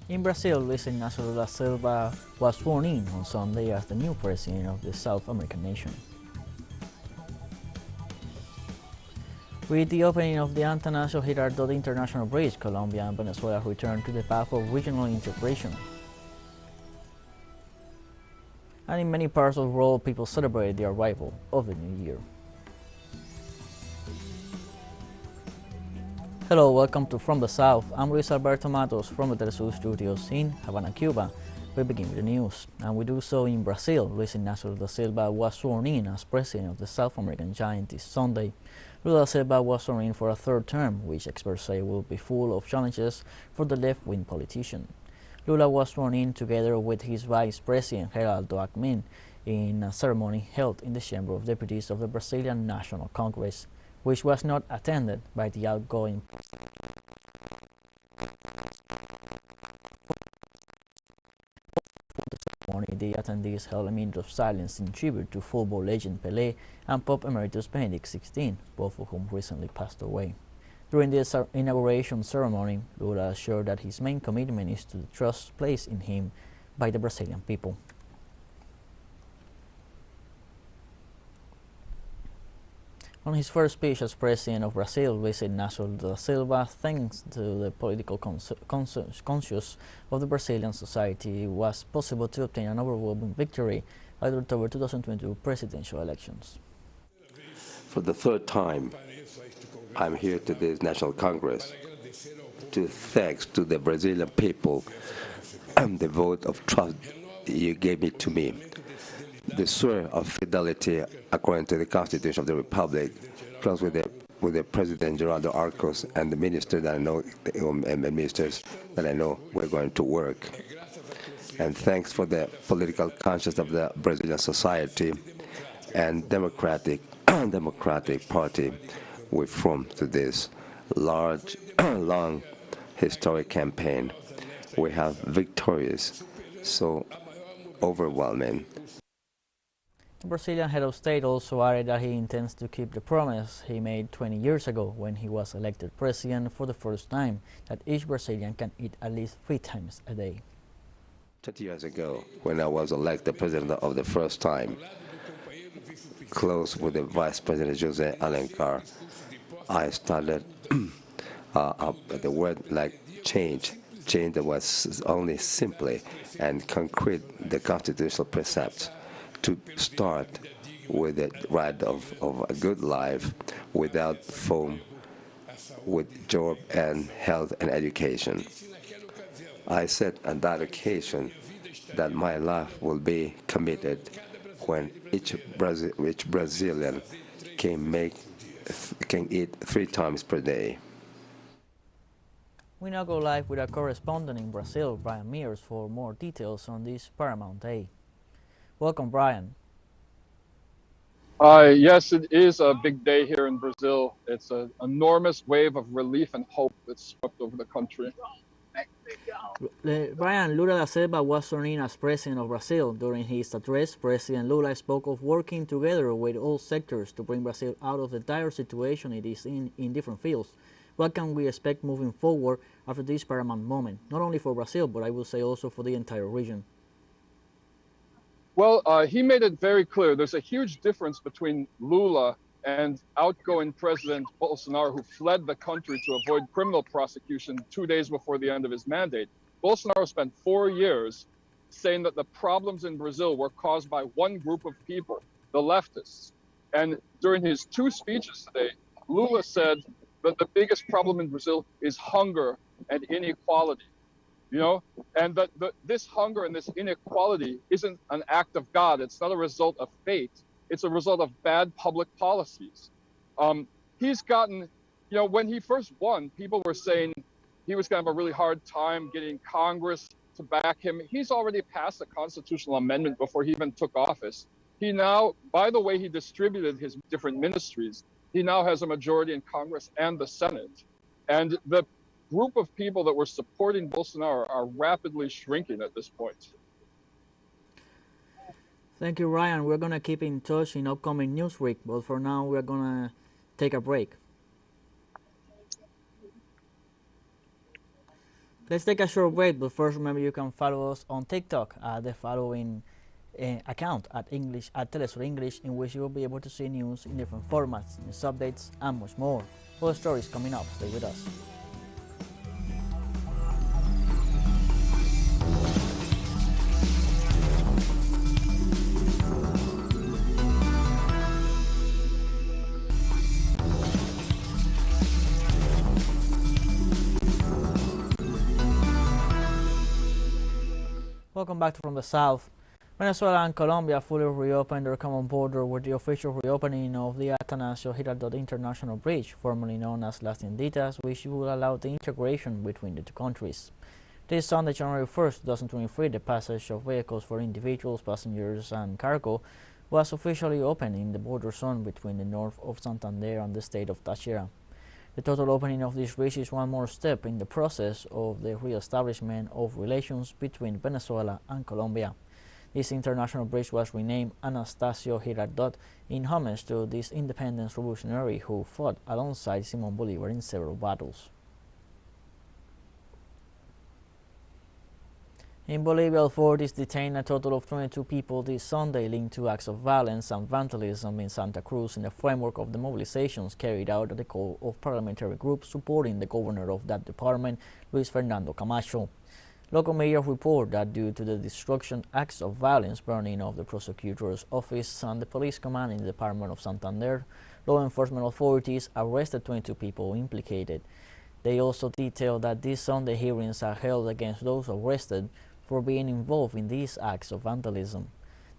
In Brazil, Luis Lula da Silva was sworn in on Sunday as the new president of the South American nation. With the opening of the Antanasio Girardot International Bridge, Colombia and Venezuela returned to the path of regional integration. And in many parts of the world, people celebrated the arrival of the new year. Hello, welcome to From the South. I'm Luis Alberto Matos from the TeleSUR studios in Havana, Cuba. We begin with the news, and we do so in Brazil. Luis Lula da Silva was sworn in as president of the South American giant this Sunday. Lula da Silva was sworn in for a third term, which experts say will be full of challenges for the left-wing politician. Lula was sworn in together with his vice president Geraldo Alckmin in a ceremony held in the Chamber of Deputies of the Brazilian National Congress, which was not attended by the outgoing ceremony. The attendees held a minute of silence in tribute to football legend Pelé and Pope Emeritus Benedict XVI, both of whom recently passed away. During the inauguration ceremony, Lula assured that his main commitment is to the trust placed in him by the Brazilian people. On his first speech as president of Brazil, Luis Lula da Silva, thanks to the political conscience of the Brazilian society, it was possible to obtain an overwhelming victory at the October 2022 presidential elections. For the third time, I'm here to this National Congress to thanks to the Brazilian people and the vote of trust you gave me to me. The swear of fidelity according to the Constitution of the Republic, close with the President Geraldo Arcos and the minister that I know, and ministers that I know we're going to work. And thanks for the political conscience of the Brazilian society and democratic party we formed to this large, long, historic campaign. We have victorious, so overwhelming. The Brazilian head of state also added that he intends to keep the promise he made 20 years ago when he was elected president for the first time, that each Brazilian can eat at least 3 times a day. 20 years ago, when I was elected president of the first time, close with the Vice President José Alencar, I started the word like change that was only simply and concrete the constitutional precepts to start with the right of a good life without foam, with job and health and education. I said on that occasion that my life will be committed when each Brazilian can eat 3 times per day. We now go live with our correspondent in Brazil, Brian Mears, for more details on this paramount day. Welcome, Brian. Yes, it is a big day here in Brazil. It's an enormous wave of relief and hope that's swept over the country. Brian, Lula da Silva was sworn in as president of Brazil. During his address, President Lula spoke of working together with all sectors to bring Brazil out of the dire situation it is in different fields. What can we expect moving forward after this paramount moment, not only for Brazil, but I will say also for the entire region? Well, he made it very clear there's a huge difference between Lula and outgoing President Bolsonaro, who fled the country to avoid criminal prosecution 2 days before the end of his mandate. Bolsonaro spent 4 years saying that the problems in Brazil were caused by one group of people, the leftists. And during his 2 speeches today, Lula said that the biggest problem in Brazil is hunger and inequality. And that this hunger and this inequality isn't an act of God. It's not a result of fate. It's a result of bad public policies. He's gotten, when he first won, people were saying he was going to have a really hard time getting Congress to back him. He's already passed a constitutional amendment before he even took office. He now, by the way he distributed his different ministries, he now has a majority in Congress and the Senate. And the group of people that were supporting Bolsonaro are rapidly shrinking at this point. Thank you, Ryan. We're going to keep in touch in upcoming Newsweek, but for now we're going to take a break. Let's take a short break, but first remember you can follow us on TikTok at the following account at TeleSUR English, in which you will be able to see news in different formats, news updates, and much more. All stories coming up. Stay with us. Welcome back to From the South. Venezuela and Colombia fully reopened their common border with the official reopening of the Atanasio Girardot International Bridge, formerly known as Las Tienditas, which will allow the integration between the two countries. This Sunday, January 1st, 2023, the passage of vehicles for individuals, passengers, and cargo was officially opened in the border zone between the north of Santander and the state of Táchira. The total opening of this bridge is one more step in the process of the re-establishment of relations between Venezuela and Colombia. This international bridge was renamed Anastasio Girardot in homage to this independence revolutionary who fought alongside Simón Bolívar in several battles. In Bolivia, authorities detained a total of 22 people this Sunday linked to acts of violence and vandalism in Santa Cruz in the framework of the mobilizations carried out at the call of parliamentary groups supporting the governor of that department, Luis Fernando Camacho. Local media report that due to the destruction, acts of violence, burning of the prosecutor's office and the police command in the department of Santander, law enforcement authorities arrested 22 people implicated. They also detailed that this Sunday hearings are held against those arrested for being involved in these acts of vandalism.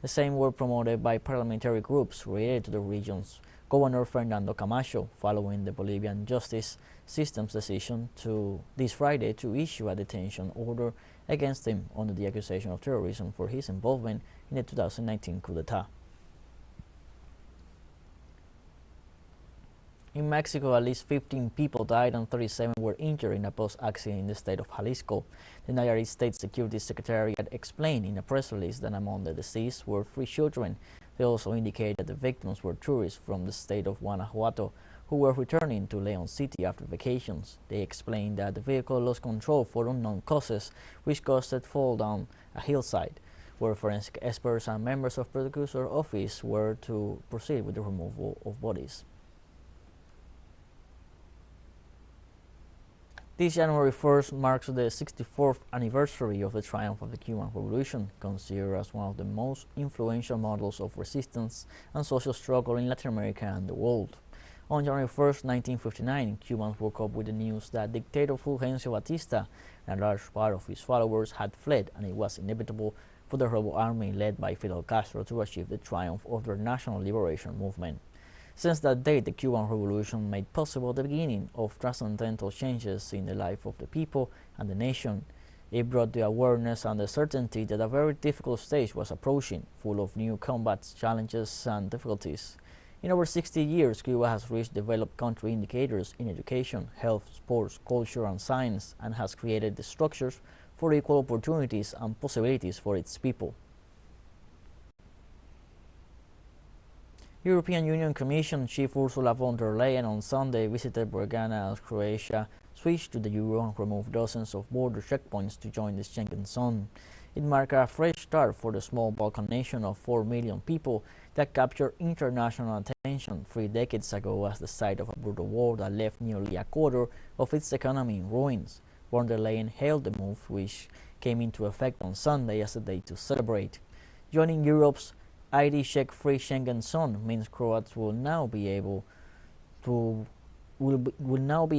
The same were promoted by parliamentary groups related to the region's Governor Fernando Camacho, following the Bolivian justice system's decision this Friday to issue a detention order against him under the accusation of terrorism for his involvement in the 2019 coup d'etat. In Mexico, at least 15 people died and 37 were injured in a bus accident in the state of Jalisco. The United States Security Secretariat explained in a press release that among the deceased were 3 children. They also indicated that the victims were tourists from the state of Guanajuato who were returning to Leon City after vacations. They explained that the vehicle lost control for unknown causes, which caused it to fall down a hillside, where forensic experts and members of the prosecutor's office were to proceed with the removal of bodies. This January 1st marks the 64th anniversary of the triumph of the Cuban Revolution, considered as one of the most influential models of resistance and social struggle in Latin America and the world. On January 1st, 1959, Cubans woke up with the news that dictator Fulgencio Batista and a large part of his followers had fled, and it was inevitable for the rebel army led by Fidel Castro to achieve the triumph of their national liberation movement. Since that date, the Cuban Revolution made possible the beginning of transcendental changes in the life of the people and the nation. It brought the awareness and the certainty that a very difficult stage was approaching, full of new combats, challenges, and difficulties. In over 60 years, Cuba has reached developed country indicators in education, health, sports, culture, and science, and has created the structures for equal opportunities and possibilities for its people. European Union Commission Chief Ursula von der Leyen on Sunday visited Bulgaria as Croatia switched to the euro and removed dozens of border checkpoints to join the Schengen zone. It marked a fresh start for the small Balkan nation of 4 million people that captured international attention 3 decades ago as the site of a brutal war that left nearly a quarter of its economy in ruins. Von der Leyen hailed the move, which came into effect on Sunday, as a day to celebrate. Joining Europe's ID check-free Schengen zone means Croats will now be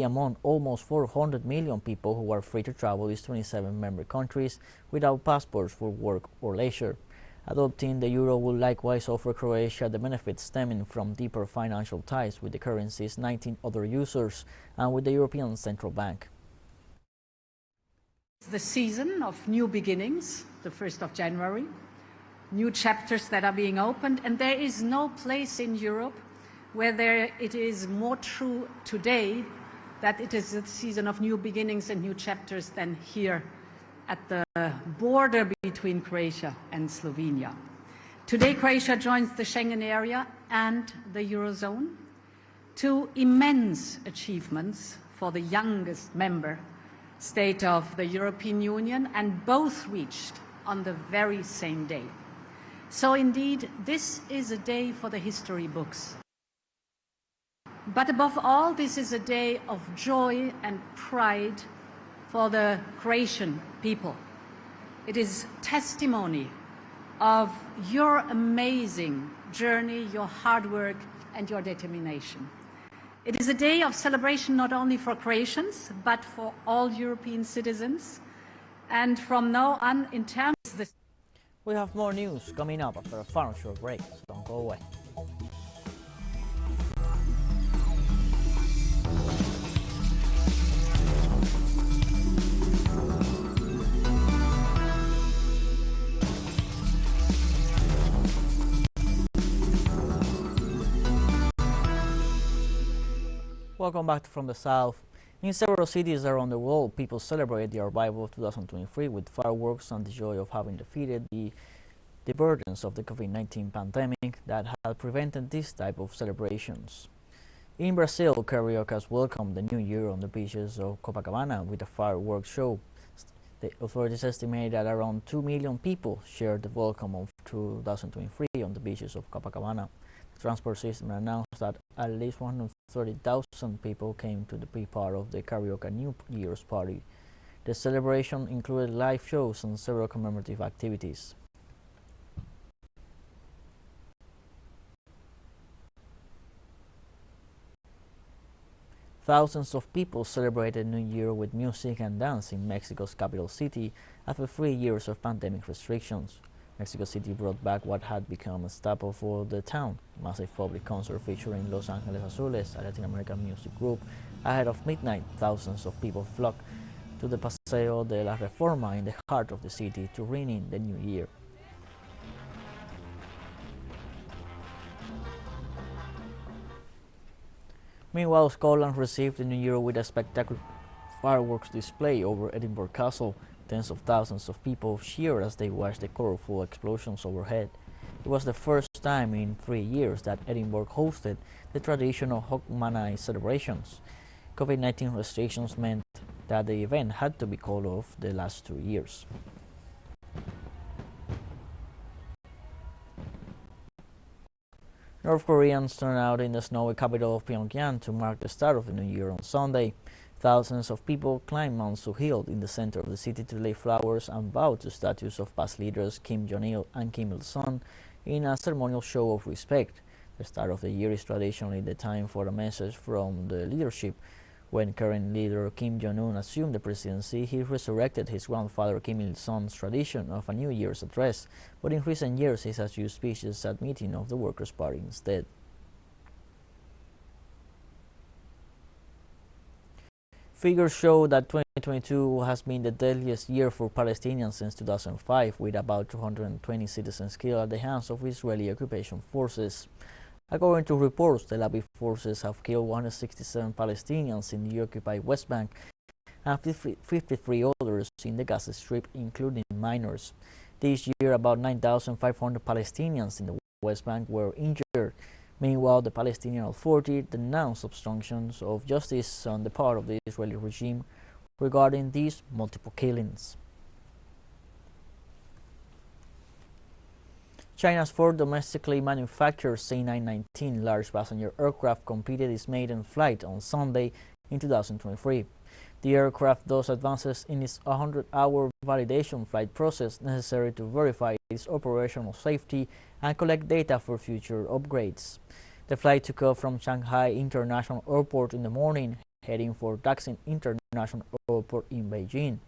among almost 400 million people who are free to travel these 27 member countries without passports for work or leisure. Adopting the euro will likewise offer Croatia the benefits stemming from deeper financial ties with the currency's 19 other users and with the European Central Bank. The season of new beginnings, the 1st of January. New chapters that are being opened, and there is no place in Europe where it is more true today that it is a season of new beginnings and new chapters than here at the border between Croatia and Slovenia. Today, Croatia joins the Schengen area and the Eurozone, 2 immense achievements for the youngest member State of the European Union, and both reached on the very same day. So indeed, this is a day for the history books. But above all, this is a day of joy and pride for the Croatian people. It is testimony of your amazing journey, your hard work, and your determination. It is a day of celebration not only for Croatians, but for all European citizens. And from now on, in terms of the... We have more news coming up after a final short break, so don't go away. Welcome back from the South. In several cities around the world, people celebrate the arrival of 2023 with fireworks and the joy of having defeated the burdens of the COVID-19 pandemic that had prevented this type of celebrations. In Brazil, cariocas welcomed the new year on the beaches of Copacabana with a fireworks show. The authorities estimate that around 2 million people shared the welcome of 2023 on the beaches of Copacabana. The transport system announced that at least 130,000 people came to the pre-part of the Carioca New Year's party. The celebration included live shows and several commemorative activities. Thousands of people celebrated New Year with music and dance in Mexico's capital city after 3 years of pandemic restrictions. Mexico City brought back what had become a staple for the town, a massive public concert featuring Los Angeles Azules, a Latin American music group. Ahead of midnight, thousands of people flocked to the Paseo de la Reforma in the heart of the city to ring in the new year. Meanwhile, Scotland received the new year with a spectacular fireworks display over Edinburgh Castle. Tens of thousands of people cheered as they watched the colorful explosions overhead. It was the first time in 3 years that Edinburgh hosted the traditional Hogmanay celebrations. COVID-19 restrictions meant that the event had to be called off the last 2 years. North Koreans turned out in the snowy capital of Pyongyang to mark the start of the new year on Sunday. Thousands of people climbed Mount Suhil in the center of the city to lay flowers and bow to statues of past leaders Kim Jong-il and Kim Il-sung in a ceremonial show of respect. The start of the year is traditionally the time for a message from the leadership. When current leader Kim Jong-un assumed the presidency, he resurrected his grandfather Kim Il-sung's tradition of a New Year's address, but in recent years he has used speeches at meetings of the Workers' Party instead. Figures show that 2022 has been the deadliest year for Palestinians since 2005, with about 220 citizens killed at the hands of Israeli occupation forces. According to reports, the Tel Aviv forces have killed 167 Palestinians in the occupied West Bank and 53 others in the Gaza Strip, including minors. This year, about 9,500 Palestinians in the West Bank were injured. Meanwhile, the Palestinian Authority denounced obstructions of justice on the part of the Israeli regime regarding these multiple killings. China's fourth domestically manufactured C919 large passenger aircraft completed its maiden flight on Sunday in 2023. The aircraft thus advances in its 100-hour validation flight process necessary to verify its operational safety and collect data for future upgrades. The flight took off from Shanghai International Airport in the morning, heading for Daxing International Airport in Beijing.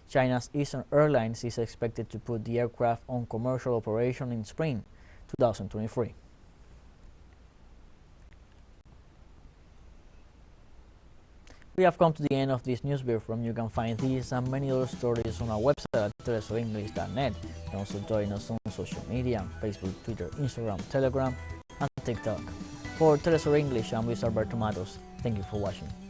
China's Eastern Airlines is expected to put the aircraft on commercial operation in spring 2023. We have come to the end of this news briefing. You can find these and many other stories on our website at telesurenglish.net. You can also join us on social media, Facebook, Twitter, Instagram, Telegram, and TikTok. For TeleSUR English, I'm Luis Alberto Matos. Thank you for watching.